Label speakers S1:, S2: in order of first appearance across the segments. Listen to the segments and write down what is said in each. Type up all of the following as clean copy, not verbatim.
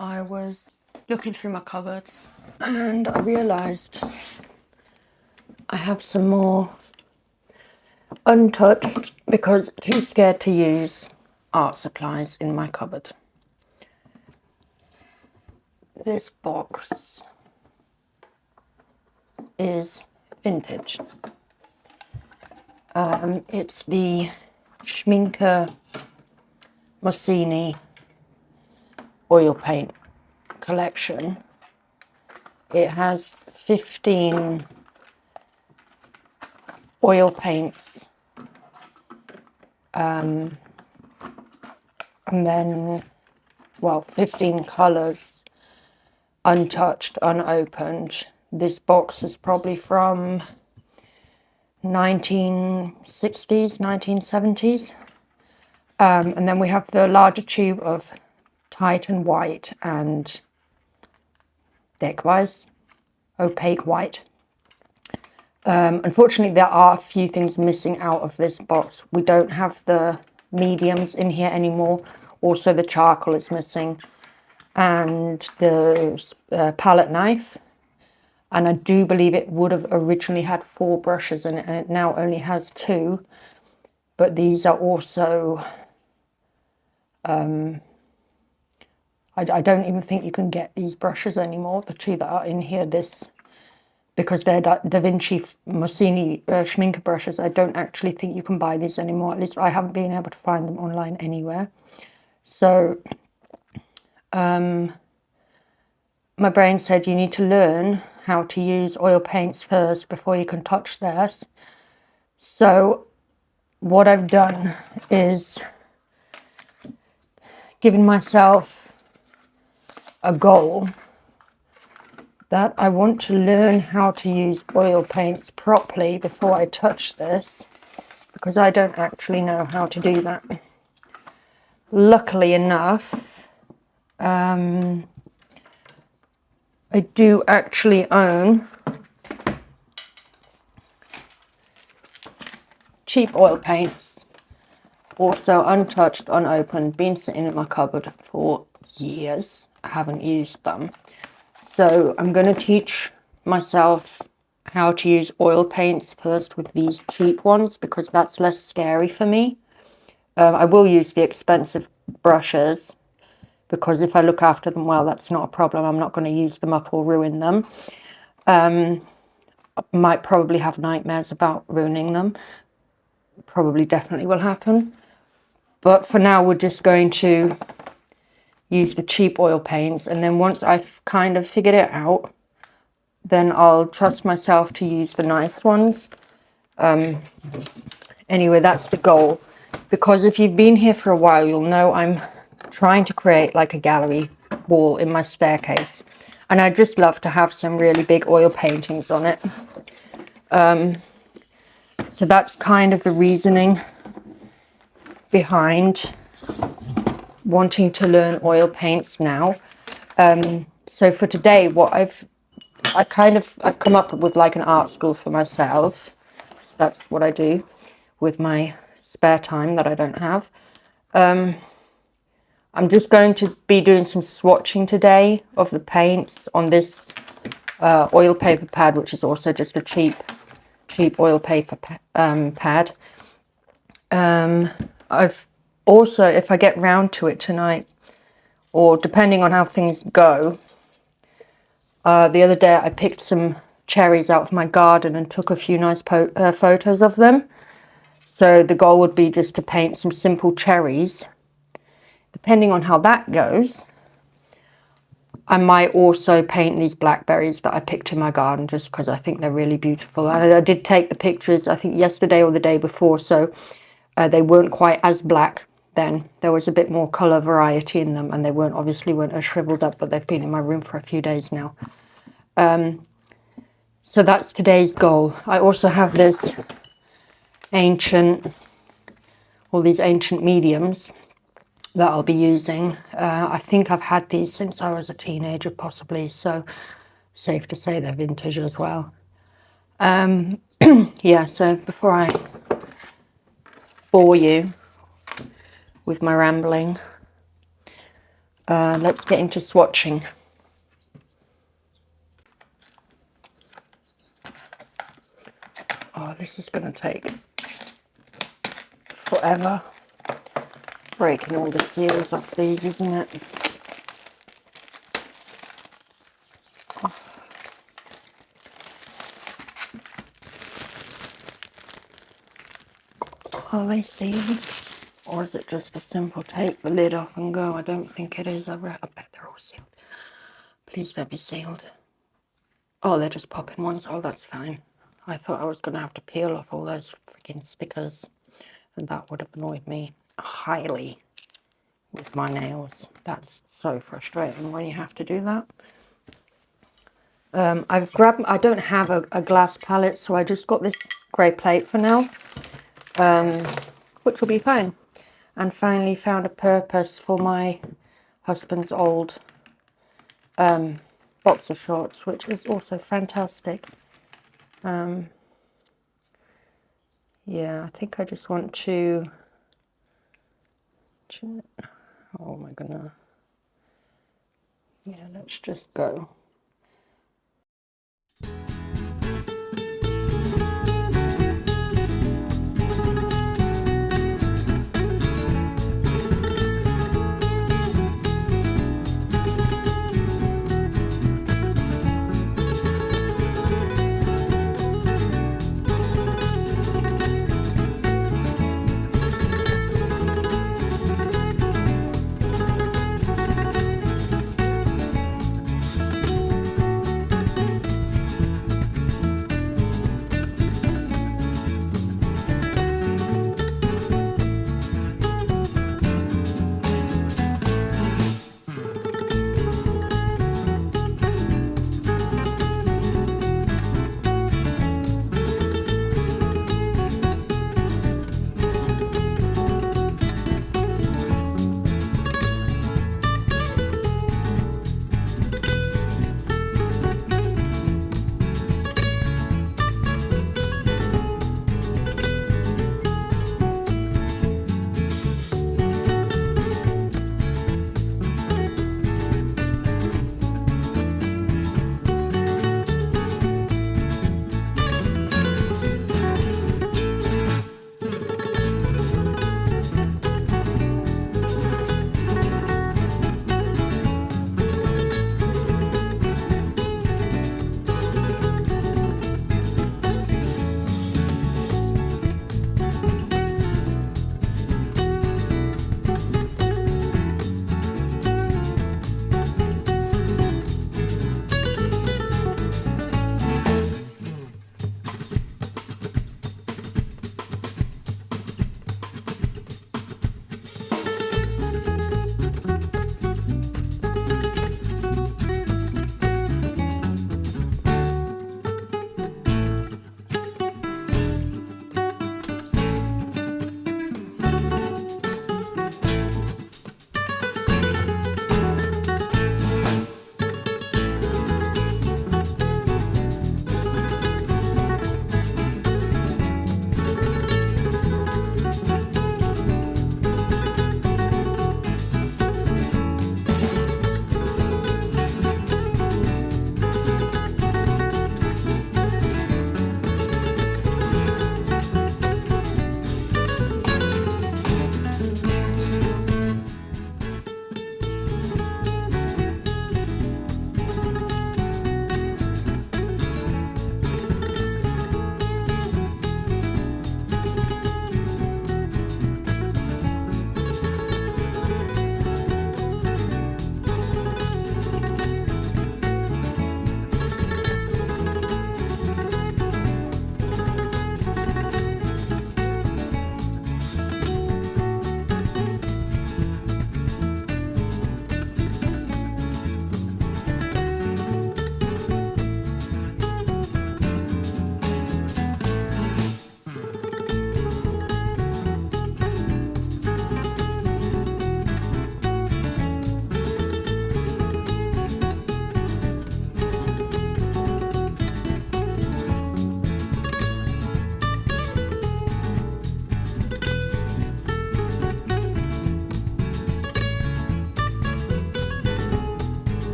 S1: I was looking through my cupboards and I realised I have some more untouched because too scared to use art supplies in my cupboard. This box is vintage. It's the Schminke Mussini oil paint collection. It has 15 oil paints and then, well, 15 colours, untouched, unopened. This box is probably from 1960s, 1970s. And then we have the larger tube of Titan white and Deckwise, opaque white. Unfortunately, there are a few things missing out of this box. We don't have the mediums in here anymore. Also, the charcoal is missing, and the palette knife. And I do believe it would have originally had 4 brushes in it, and it now only has 2. But these are also, I don't even think you can get these brushes anymore, the 2 that are in here, because they're Da Vinci Mussini Schminke brushes. I don't actually think you can buy these anymore. At least I haven't been able to find them online anywhere. So my brain said you need to learn how to use oil paints first before you can touch theirs. So what I've done is given myself a goal that I want to learn how to use oil paints properly before I touch this, because I don't actually know how to do that. Luckily enough, I do actually own cheap oil paints, also untouched, unopened, been sitting in my cupboard for years. I haven't used them. So I'm going to teach myself how to use oil paints first with these cheap ones, because that's less scary for me. I will use the expensive brushes, because if I look after them well, that's not a problem. I'm not going to use them up or ruin them. I might probably have nightmares about ruining them. Probably definitely will happen. But for now, we're just going to use the cheap oil paints, and then once I've kind of figured it out, then I'll trust myself to use the nice ones. Anyway, that's the goal, because if you've been here for a while, you'll know I'm trying to create like a gallery wall in my staircase, and I'd just love to have some really big oil paintings on it. So that's kind of the reasoning behind wanting to learn oil paints now. So for today, what I've come up with like an art school for myself. So that's what I do with my spare time that I don't have. I'm just going to be doing some swatching today of the paints on this oil paper pad, which is also just a cheap oil paper pad. I've also, if I get round to it tonight, or depending on how things go, the other day I picked some cherries out of my garden and took a few nice photos of them. So the goal would be just to paint some simple cherries. Depending on how that goes, I might also paint these blackberries that I picked in my garden, just because I think they're really beautiful. And I did take the pictures, I think yesterday or the day before, so they weren't quite as black then. There was a bit more colour variety in them, and they obviously weren't as shriveled up, but they've been in my room for a few days now. So that's today's goal. I also have these ancient mediums that I'll be using. I think I've had these since I was a teenager, possibly, so safe to say they're vintage as well. Yeah, so before I bore you with my rambling, Let's get into swatching. Oh, this is going to take forever. Breaking all the seals off these, isn't it? Oh, I see. Or is it just a simple take the lid off and go? I don't think it is. I bet they're all sealed. Please don't be sealed. Oh, they're just popping ones. Oh, that's fine. I thought I was going to have to peel off all those freaking stickers, and that would have annoyed me highly with my nails. That's so frustrating when you have to do that. I've grabbed, I don't have a glass palette, so I just got this grey plate for now, which will be fine. And finally found a purpose for my husband's old boxer shorts, which is also fantastic. Yeah, I think I just want to, oh my goodness. Yeah, let's just go.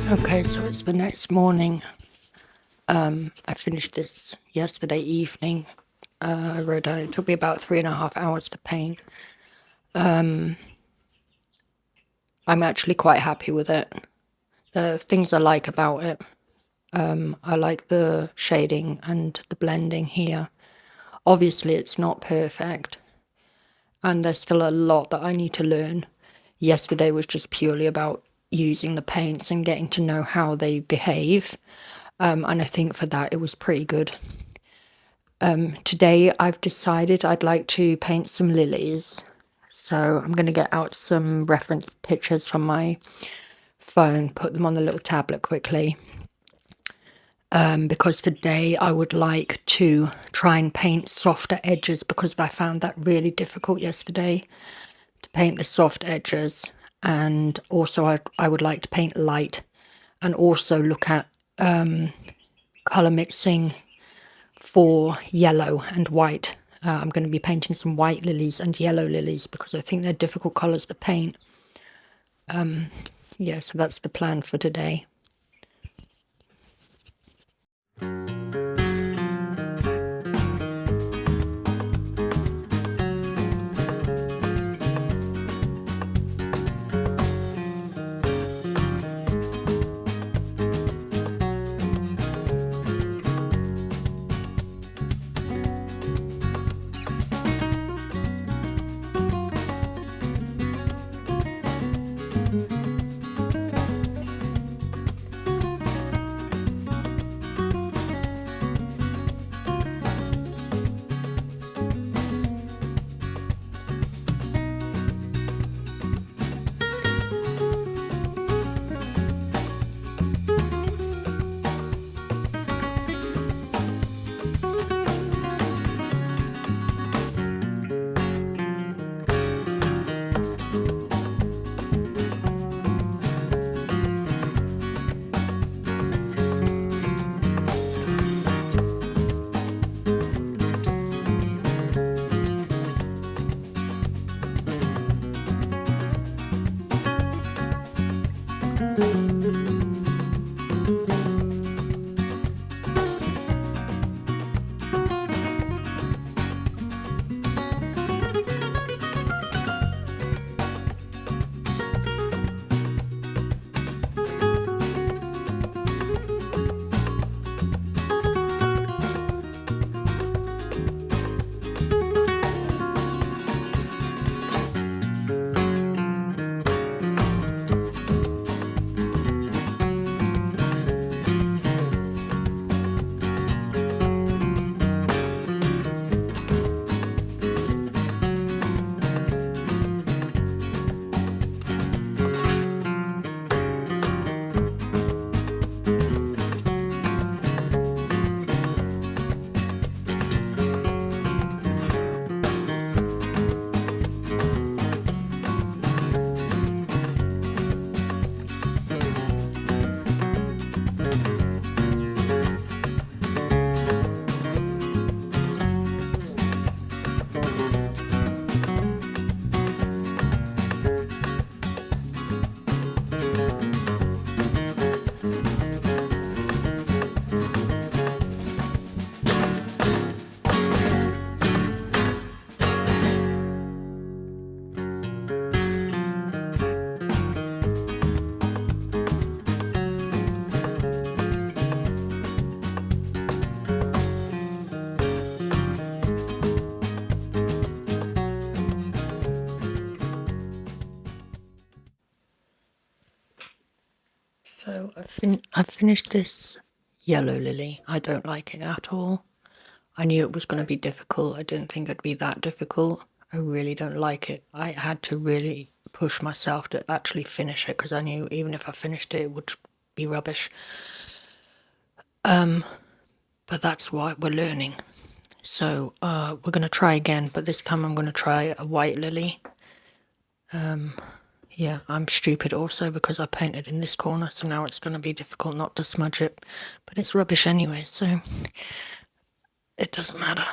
S1: Okay, so it's the next morning. I finished this yesterday evening. I wrote down it took me about 3.5 hours to paint. I'm actually quite happy with it. The things I like about it, I like the shading and the blending here. Obviously, it's not perfect, and there's still a lot that I need to learn. Yesterday was just purely about using the paints and getting to know how they behave, and I think for that it was pretty good. Today I've decided I'd like to paint some lilies, so I'm going to get out some reference pictures from my phone, put them on the little tablet quickly, because today I would like to try and paint softer edges, because I found that really difficult yesterday to paint the soft edges. And also I would like to paint light, and also look at colour mixing for yellow and white. I'm going to be painting some white lilies and yellow lilies because I think they're difficult colours to paint. Yeah, so that's the plan for today. So I've finished this yellow lily. I don't like it at all. I knew it was going to be difficult. I didn't think it'd be that difficult. I really don't like it. I had to really push myself to actually finish it because I knew even if I finished it, it would be rubbish. But that's why we're learning. So we're going to try again, but this time I'm going to try a white lily. Yeah, I'm stupid also because I painted in this corner, so now it's going to be difficult not to smudge it. But it's rubbish anyway, so it doesn't matter.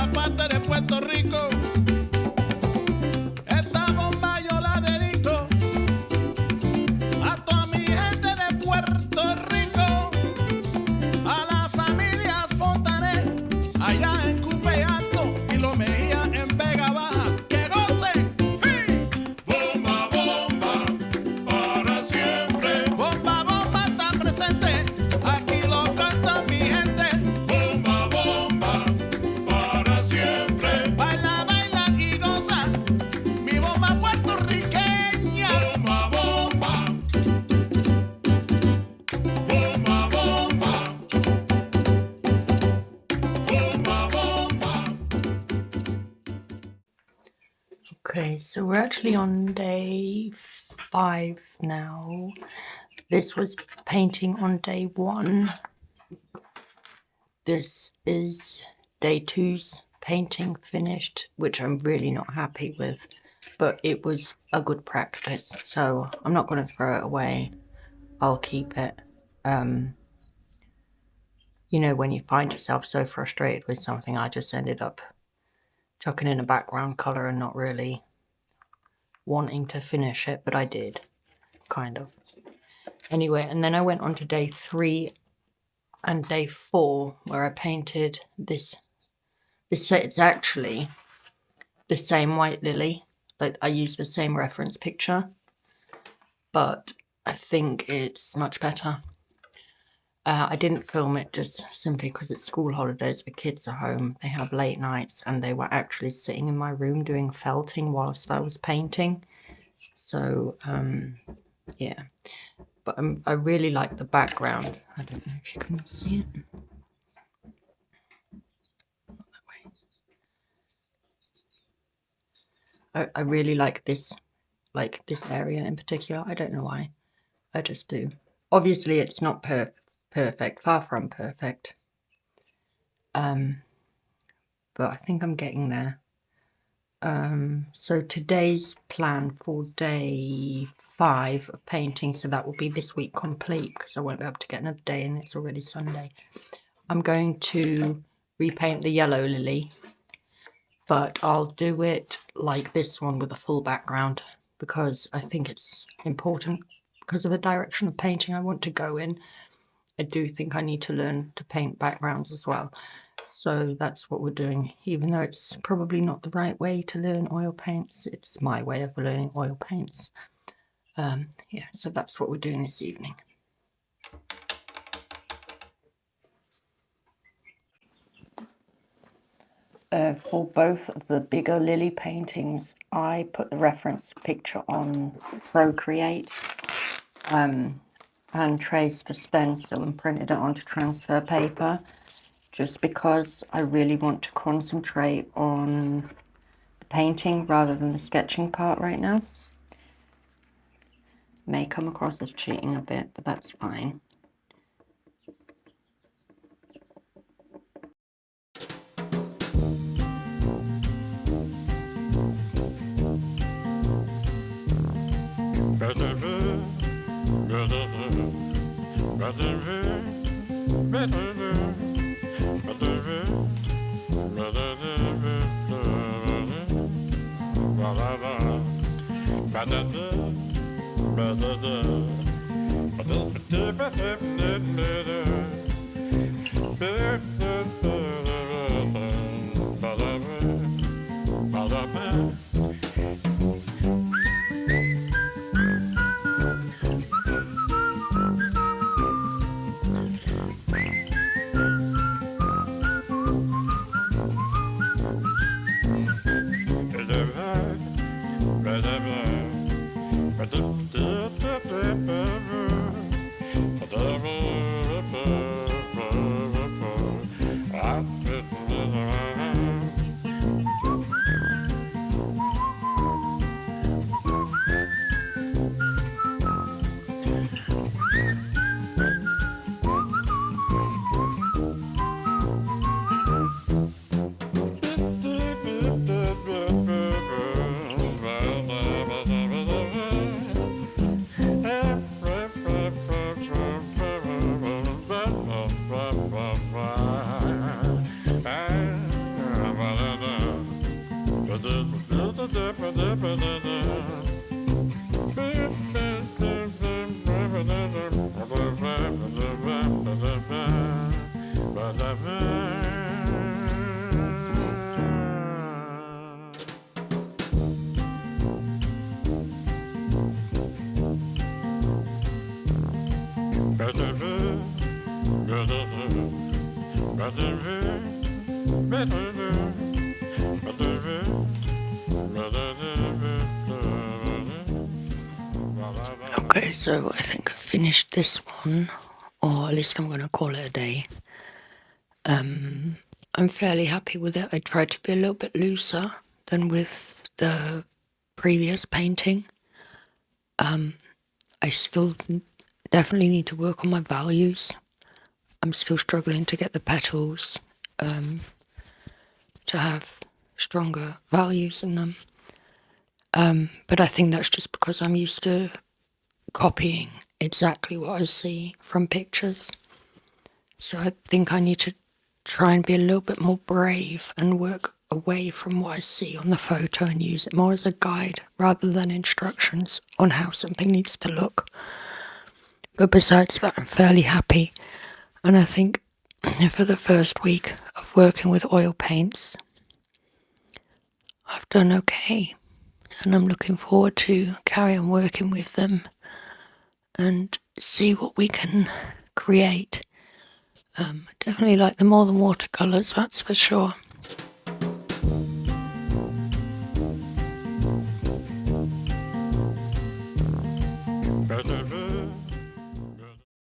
S2: bomba parte de Puerto Rico. Esta bomba yo la dedico a toda mi gente de Puerto Rico, a la familia Fontanet, allá en Cupe Alto y Lo Mejía en Vega Baja. ¡Que gocen! ¡Sí! Bomba, bomba, para siempre. Bomba, bomba está presente, aquí lo canta mi gente. Bomba, bomba, para siempre. Baila, baila y goza, mi bomba puertorriqueña. Bomba, bomba, bomba, bomba, bomba, bomba.
S1: Okay, so we're actually on day 5 now. This was painting on day 1. This is day 2's painting finished, which I'm really not happy with, but it was a good practice, so I'm not going to throw it away. I'll keep it. You know, when you find yourself so frustrated with something, I just ended up chucking in a background colour and not really wanting to finish it, but I did, kind of. Anyway, and then I went on to day 3 and day 4, where I painted this. It's actually the same white lily, like I used the same reference picture, but I think it's much better. I didn't film it just simply because it's school holidays, the kids are home, they have late nights, and they were actually sitting in my room doing felting whilst I was painting. So, yeah. But I really like the background. I don't know if you can see it. Not that way. I really like this area in particular. I don't know why. I just do. Obviously, it's not perfect, far from perfect. But I think I'm getting there. So today's plan for day 5 of painting, so that will be this week complete because I won't be able to get another day and it's already Sunday. I'm going to repaint the yellow lily, but I'll do it like this one with a full background because I think it's important because of the direction of painting I want to go in. I do think I need to learn to paint backgrounds as well. So that's what we're doing, even though it's probably not the right way to learn oil paints. It's my way of learning oil paints. Yeah, so that's what we're doing this evening. For both of the bigger lily paintings, I put the reference picture on Procreate and traced the stencil and printed it onto transfer paper, just because I really want to concentrate on the painting rather than the sketching part right now. May come across as cheating a bit, but that's fine. Okay, so I think I've finished this one, or at least I'm going to call it a day. I'm fairly happy with it. I tried to be a little bit looser than with the previous painting. I still definitely need to work on my values. I'm still struggling to get the petals to have stronger values in them. But I think that's just because I'm used to copying exactly what I see from pictures. So I think I need to try and be a little bit more brave and work away from what I see on the photo and use it more as a guide rather than instructions on how something needs to look. But besides that, I'm fairly happy. And I think for the first week of working with oil paints, I've done okay. And I'm looking forward to carry on working with them and see what we can create. Definitely like them more than watercolours, that's for sure.